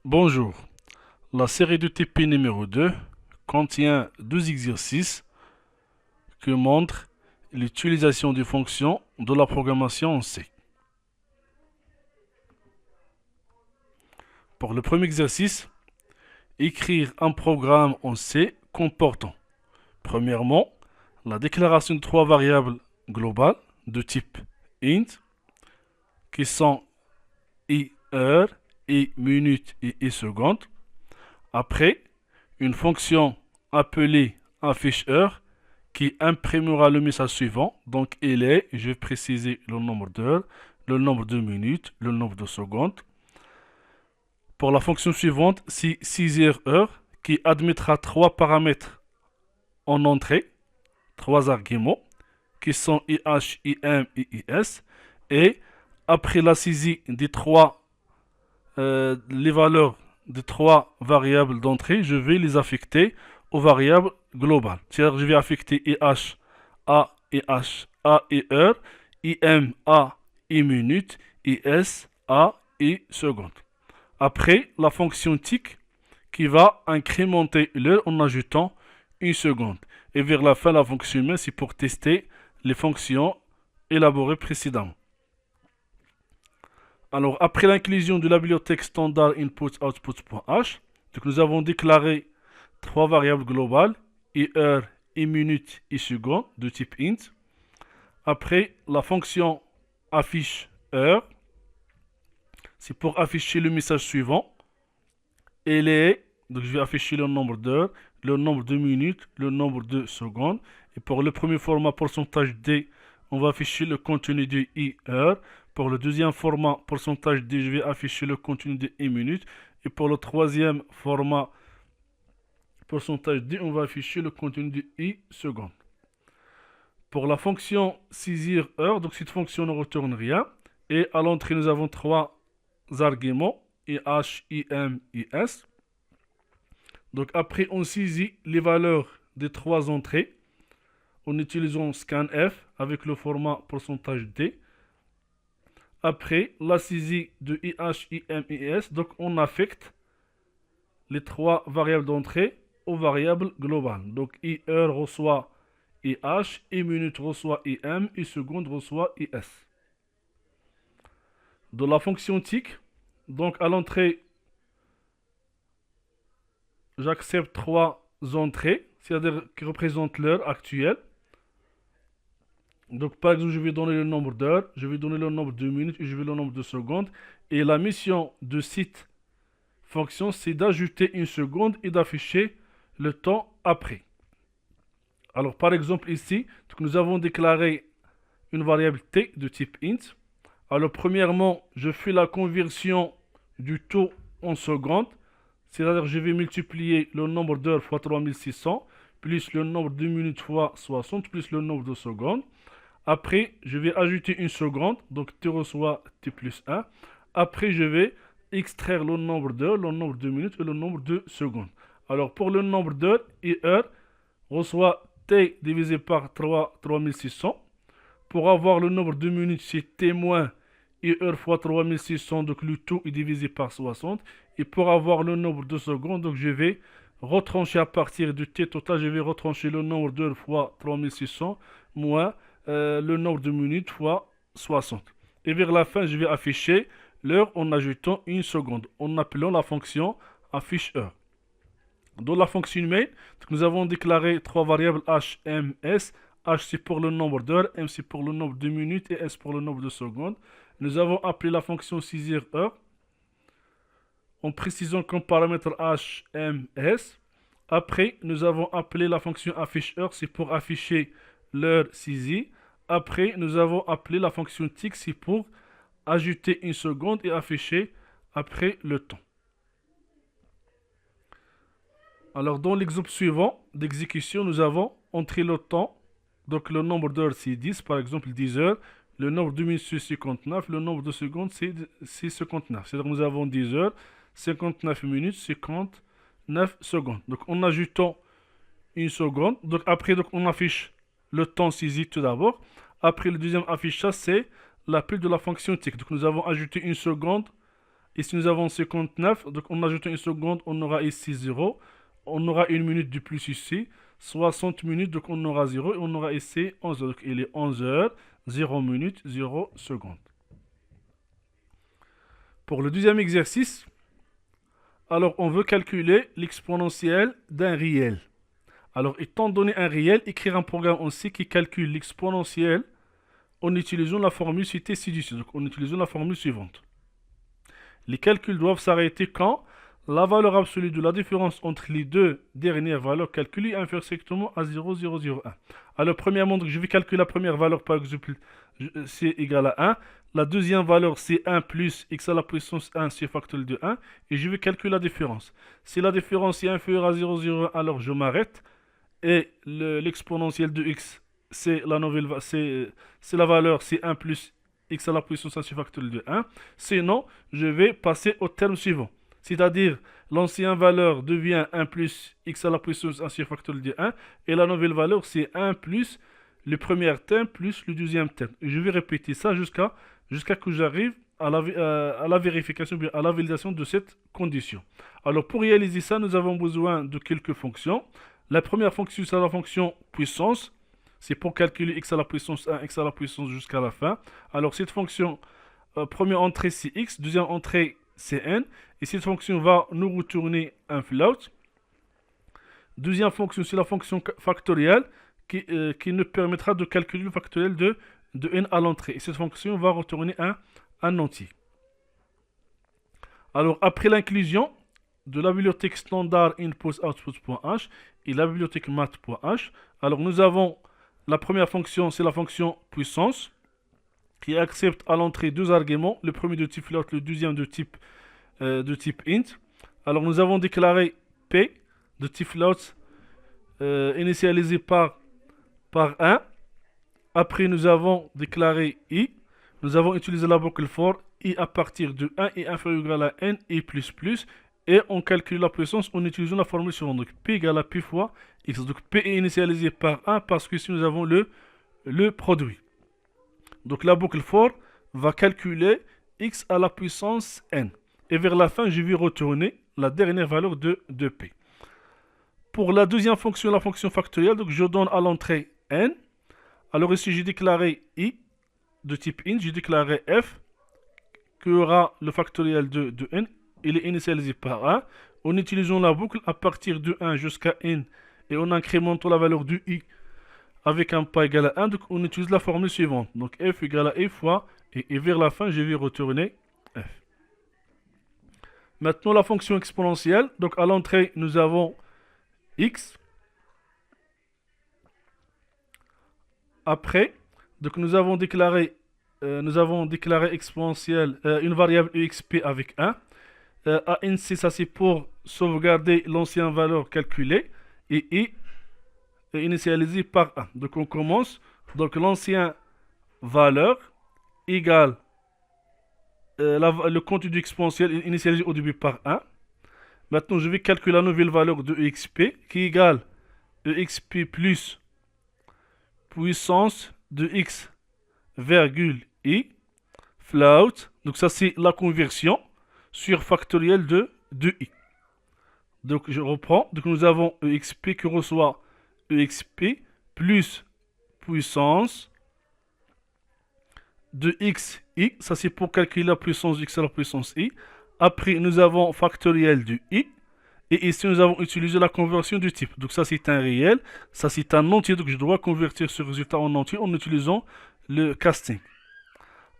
Bonjour. La série de TP numéro 2 contient deux exercices qui montrent l'utilisation des fonctions de la programmation en C. Pour le premier exercice, écrire un programme en C comportant, premièrement, la déclaration de trois variables globales de type int, qui sont i heure, i minute et i seconde. Après, une fonction appelée affiche heure qui imprimera le message suivant. Donc, je vais préciser le nombre d'heures, le nombre de minutes, le nombre de secondes. Pour la fonction suivante, c'est 6 heure qui admettra trois paramètres en entrée, trois arguments qui sont IH, IM et IS. Et après la saisie des les valeurs des trois variables d'entrée, je vais les affecter aux variables globales. C'est-à-dire je vais affecter IH, A, IH, A et heure, IM, A, I minute, IS, A et seconde. Après, la fonction tick qui va incrémenter l'heure en ajoutant une seconde. Et vers la fin, la fonction main, c'est pour tester les fonctions élaborées précédemment. Alors, après l'inclusion de la bibliothèque standard input-output.h, nous avons déclaré trois variables globales, i heure, i minute, i seconde, de type int. Après, la fonction affiche heure, c'est pour afficher le message suivant. Donc je vais afficher le nombre d'heures, le nombre de minutes, le nombre de secondes. Et pour le premier format pourcentage D, on va afficher le contenu de i heure. Pour le deuxième format pourcentage D, je vais afficher le contenu de i minutes. Et pour le troisième format pourcentage D, on va afficher le contenu de i secondes. Pour la fonction saisir heure, donc cette fonction ne retourne rien. Et à l'entrée, nous avons trois arguments, IH, IM, IS. Donc après, on saisit les valeurs des trois entrées en utilisant scanf avec le format pourcentage D. Après, la saisie de IH, IM, IS, donc on affecte les trois variables d'entrée aux variables globales. Donc I heure reçoit IH, I minute reçoit IM, I seconde reçoit IS. De la fonction tick, donc à l'entrée, j'accepte trois entrées, c'est-à-dire qui représentent l'heure actuelle. Donc par exemple, je vais donner le nombre d'heures, je vais donner le nombre de minutes et je vais le nombre de secondes. Et la mission de cette fonction, c'est d'ajouter une seconde et d'afficher le temps après. Alors par exemple ici, nous avons déclaré une variable t de type int. Alors premièrement, je fais la conversion du taux en secondes. C'est-à-dire je vais multiplier le nombre d'heures fois 3600, plus le nombre de minutes fois 60, plus le nombre de secondes. Après, je vais ajouter une seconde, donc t reçoit t plus 1. Après, je vais extraire le nombre d'heures, le nombre de minutes et le nombre de secondes. Alors pour le nombre d'heures, i heure reçoit t divisé par 3600. Pour avoir le nombre de minutes, c'est t moins i heure fois 3600, donc le tout est divisé par 60. Et pour avoir le nombre de secondes, donc je vais retrancher à partir du t total, je vais retrancher le nombre d'heures fois 3600 moins le nombre de minutes fois 60. Et vers la fin, je vais afficher l'heure en ajoutant une seconde, en appelant la fonction affiche heure. Dans la fonction main, nous avons déclaré trois variables h, m, s. H c'est pour le nombre d'heures, m c'est pour le nombre de minutes et s pour le nombre de secondes. Nous avons appelé la fonction saisir heure en précisant comme paramètre h, m, s. Après, nous avons appelé la fonction affiche heure, c'est pour afficher l'heure saisie. Après, nous avons appelé la fonction tick, c'est pour ajouter une seconde et afficher après le temps. Alors, dans l'exemple suivant d'exécution, nous avons entré le temps. Donc, le nombre d'heures, c'est 10, par exemple 10 heures. Le nombre de minutes, c'est 59. Le nombre de secondes, c'est 59. C'est-à-dire nous avons 10 heures, 59 minutes, 59 secondes. Donc, en ajoutant une seconde, donc après, on affiche le temps saisi tout d'abord. Après, le deuxième affichage, c'est l'appel de la fonction tick. Donc, nous avons ajouté une seconde Ici, nous avons 59. Donc, on ajoute une seconde, on aura ici 0. On aura une minute de plus ici. 60 minutes, donc on aura 0. Et on aura ici 11 heures. Donc, il est 11 heures, 0 minutes, 0 secondes. Pour le deuxième exercice, alors on veut calculer l'exponentielle d'un réel. Alors, étant donné un réel, écrire un programme aussi qui calcule l'exponentielle en utilisant la formule citée ci-dessus. Donc, en utilisant la formule suivante. Les calculs doivent s'arrêter quand la valeur absolue de la différence entre les deux dernières valeurs calculées est inférieure strictement à 0,001. Alors, premièrement, je vais calculer la première valeur, par exemple, c'est égal à 1. La deuxième valeur, c'est 1 plus x à la puissance 1 sur factoriel de 1. Et je vais calculer la différence. Si la différence est inférieure à 0,01, alors je m'arrête. Et l'exponentielle de x, c'est la valeur, c'est 1 plus x à la puissance 1 sur factoriel de 1. Sinon, je vais passer au terme suivant. C'est-à-dire, l'ancienne valeur devient 1 plus x à la puissance 1 sur factoriel de 1. Et la nouvelle valeur, c'est 1 plus le premier terme plus le deuxième terme. Et je vais répéter ça jusqu'à que j'arrive à la vérification, bien à la validation de cette condition. Alors, pour réaliser ça, nous avons besoin de quelques fonctions. La première fonction, c'est la fonction puissance. C'est pour calculer x à la puissance 1, x à la puissance jusqu'à la fin. Alors, cette fonction, première entrée, c'est x. Deuxième entrée, c'est n. Et cette fonction va nous retourner un float. Deuxième fonction, c'est la fonction factorielle qui nous permettra de calculer le factoriel de n à l'entrée. Et cette fonction va retourner un entier. Alors, après l'inclusion de la bibliothèque standard input-output.h et la bibliothèque math.h, alors nous avons la première fonction, c'est la fonction puissance qui accepte à l'entrée deux arguments, le premier de type float, le deuxième de type int. Alors nous avons déclaré p de type float initialisé par 1. Après nous avons déclaré i. Nous avons utilisé la boucle for i à partir de 1 est inférieur ou égal à n et plus. Et on calcule la puissance en utilisant la formule suivante. Donc p égale à p fois x. Donc p est initialisé par 1 parce que ici nous avons le produit. Donc la boucle for va calculer x à la puissance n. Et vers la fin, je vais retourner la dernière valeur de p. Pour la deuxième fonction, la fonction factorielle, donc je donne à l'entrée n. Alors ici, j'ai déclaré i de type int, j'ai déclaré f qui aura le factoriel de n. Il est initialisé par 1. En utilisant la boucle à partir de 1 jusqu'à n et en incrémentant la valeur du i avec un pas égal à 1, donc on utilise la formule suivante. Donc f égale à e fois, et vers la fin, je vais retourner f. Maintenant, la fonction exponentielle. Donc à l'entrée, nous avons x. Après, donc nous avons déclaré exponentielle, une variable exp avec 1. ANC, ça c'est pour sauvegarder l'ancienne valeur calculée. Et i est initialisé par 1. Donc on commence. Donc l'ancienne valeur égale le contenu exponentiel initialisé au début par 1. Maintenant je vais calculer la nouvelle valeur de exp qui égale exp plus puissance de x virgule i float. Donc ça c'est la conversion sur factoriel de i. Donc je reprends. Donc nous avons exp qui reçoit exp plus puissance de x i. Ça c'est pour calculer la puissance de x à la puissance i. Après nous avons factoriel de i. Et ici nous avons utilisé la conversion du type. Donc ça c'est un réel. Ça c'est un entier. Donc je dois convertir ce résultat en entier en utilisant le casting.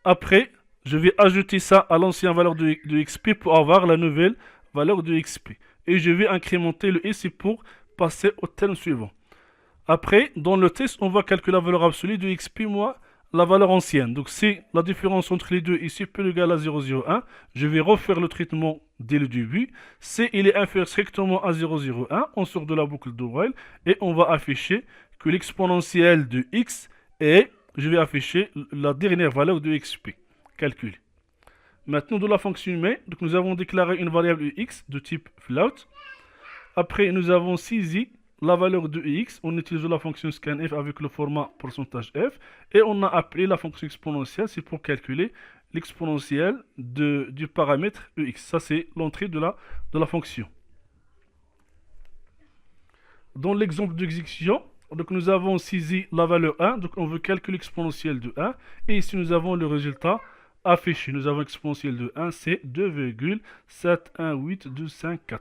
Après je vais ajouter ça à l'ancienne valeur de xp pour avoir la nouvelle valeur de xp. Et je vais incrémenter le ici pour passer au terme suivant. Après, dans le test, on va calculer la valeur absolue de xp moins la valeur ancienne. Donc si la différence entre les deux ici peut égal à 0,01, je vais refaire le traitement dès le début. Si il est inférieur strictement à 0,01, on sort de la boucle de while et on va afficher que l'exponentielle de x est, je vais afficher la dernière valeur de xp calculée. Maintenant, de la fonction main, donc nous avons déclaré une variable x de type float. Après, nous avons saisi la valeur de x en utilisant la fonction scanf avec le format %f. Et on a appelé la fonction exponentielle, c'est pour calculer l'exponentielle du paramètre EX. Ça, c'est l'entrée de la fonction. Dans l'exemple d'exécution, donc nous avons saisi la valeur 1, donc on veut calculer l'exponentielle de 1. Et ici, nous avons le résultat affiché. Nous avons l'exponentielle de 1, c'est 2,718254.